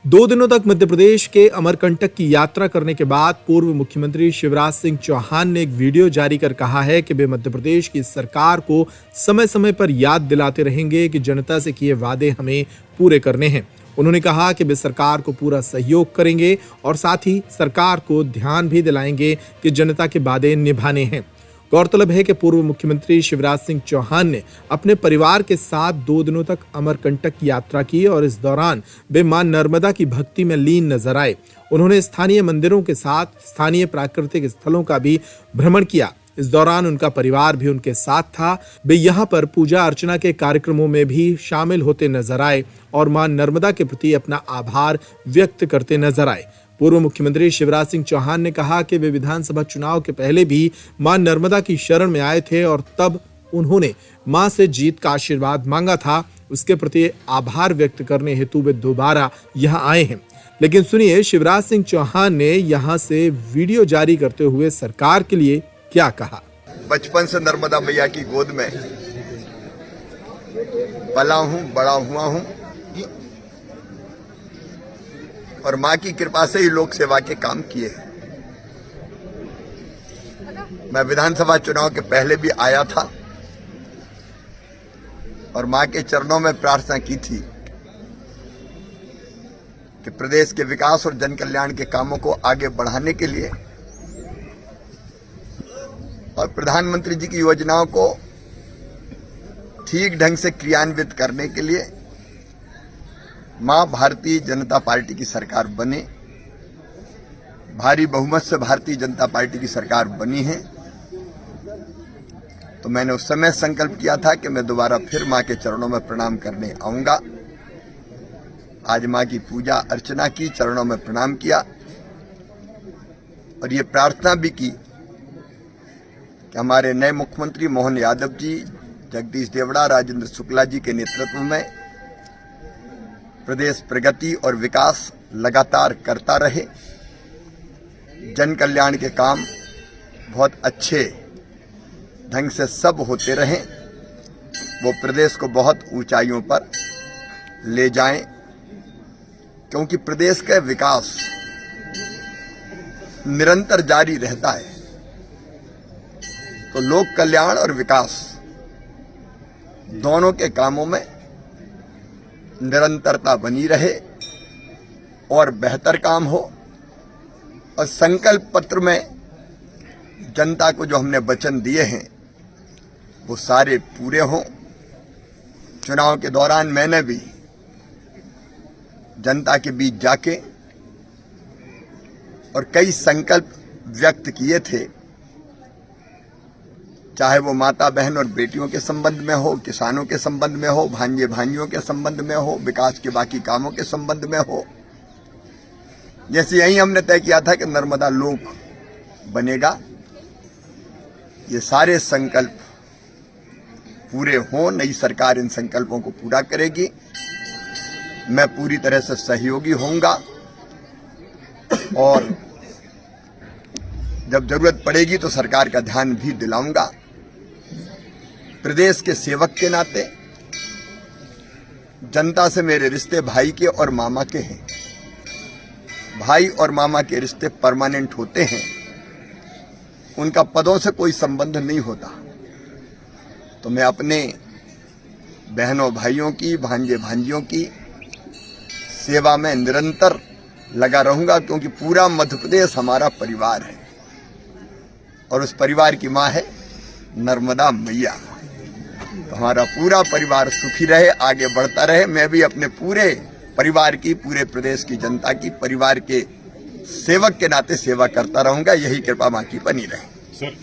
2 दिनों तक मध्य प्रदेश के अमरकंटक की यात्रा करने के बाद पूर्व मुख्यमंत्री शिवराज सिंह चौहान ने एक वीडियो जारी कर कहा है कि वे मध्य प्रदेश की सरकार को समय समय पर याद दिलाते रहेंगे कि जनता से किए वादे हमें पूरे करने हैं। उन्होंने कहा कि वे सरकार को पूरा सहयोग करेंगे और साथ ही सरकार को ध्यान भी दिलाएंगे कि जनता के वादे निभाने हैं। गौरतलब है कि पूर्व मुख्यमंत्री शिवराज सिंह चौहान ने अपने परिवार के साथ 2 दिनों तक अमरकंटक की यात्रा की और इस दौरान वे मां नर्मदा की भक्ति में लीन नजर आए। उन्होंने स्थानीय मंदिरों के साथ स्थानीय प्राकृतिक स्थलों का भी भ्रमण किया। इस दौरान उनका परिवार भी उनके साथ था। वे यहाँ पर पूजा अर्चना के कार्यक्रमों में भी शामिल होते नजर आए और मां नर्मदा के प्रति अपना आभार व्यक्त करते नजर आए। पूर्व मुख्यमंत्री शिवराज सिंह चौहान ने कहा कि वे विधानसभा चुनाव के पहले भी मां नर्मदा की शरण में आए थे और तब उन्होंने मां से जीत का आशीर्वाद मांगा था। उसके प्रति आभार व्यक्त करने हेतु वे दोबारा यहां आए हैं। लेकिन सुनिए शिवराज सिंह चौहान ने यहां से वीडियो जारी करते हुए सरकार के लिए क्या कहा। बचपन से नर्मदा मैया की गोद में पला हूं, बड़ा हुआ हूं और मां की कृपा से ही लोक सेवा के काम किए हैं। मैं विधानसभा चुनाव के पहले भी आया था और मां के चरणों में प्रार्थना की थी कि प्रदेश के विकास और जन कल्याण के कामों को आगे बढ़ाने के लिए और प्रधानमंत्री जी की योजनाओं को ठीक ढंग से क्रियान्वित करने के लिए मां भारतीय जनता पार्टी की सरकार बने। भारी बहुमत से भारतीय जनता पार्टी की सरकार बनी है तो मैंने उस समय संकल्प किया था कि मैं दोबारा फिर मां के चरणों में प्रणाम करने आऊंगा। आज मां की पूजा अर्चना की, चरणों में प्रणाम किया और ये प्रार्थना भी की कि हमारे नए मुख्यमंत्री मोहन यादव जी, जगदीश देवड़ा, राजेंद्र शुक्ला जी के नेतृत्व में प्रदेश प्रगति और विकास लगातार करता रहे। जन कल्याण के काम बहुत अच्छे ढंग से सब होते रहें, वो प्रदेश को बहुत ऊंचाइयों पर ले जाएं, क्योंकि प्रदेश का विकास निरंतर जारी रहता है। तो लोक कल्याण और विकास दोनों के कामों में निरंतरता बनी रहे और बेहतर काम हो और संकल्प पत्र में जनता को जो हमने वचन दिए हैं वो सारे पूरे हों। चुनाव के दौरान मैंने भी जनता के बीच जाके और कई संकल्प व्यक्त किए थे, चाहे वो माता बहन और बेटियों के संबंध में हो, किसानों के संबंध में हो, भांजे भांजियों के संबंध में हो, विकास के बाकी कामों के संबंध में हो। जैसे यही हमने तय किया था कि नर्मदा लोक बनेगा, ये सारे संकल्प पूरे हों। नई सरकार इन संकल्पों को पूरा करेगी। मैं पूरी तरह से सहयोगी होऊंगा और जब जरूरत पड़ेगी तो सरकार का ध्यान भी दिलाऊंगा। प्रदेश के सेवक के नाते जनता से मेरे रिश्ते भाई के और मामा के हैं। भाई और मामा के रिश्ते परमानेंट होते हैं, उनका पदों से कोई संबंध नहीं होता। तो मैं अपने बहनों भाइयों की, भांजे भांजियों की सेवा में निरंतर लगा रहूंगा, क्योंकि पूरा मध्य प्रदेश हमारा परिवार है और उस परिवार की मां है नर्मदा मैया। तो हमारा पूरा परिवार सुखी रहे, आगे बढ़ता रहे। मैं भी अपने पूरे परिवार की, पूरे प्रदेश की जनता की, परिवार के सेवक के नाते सेवा करता रहूंगा। यही कृपा मां की बनी रहे। सर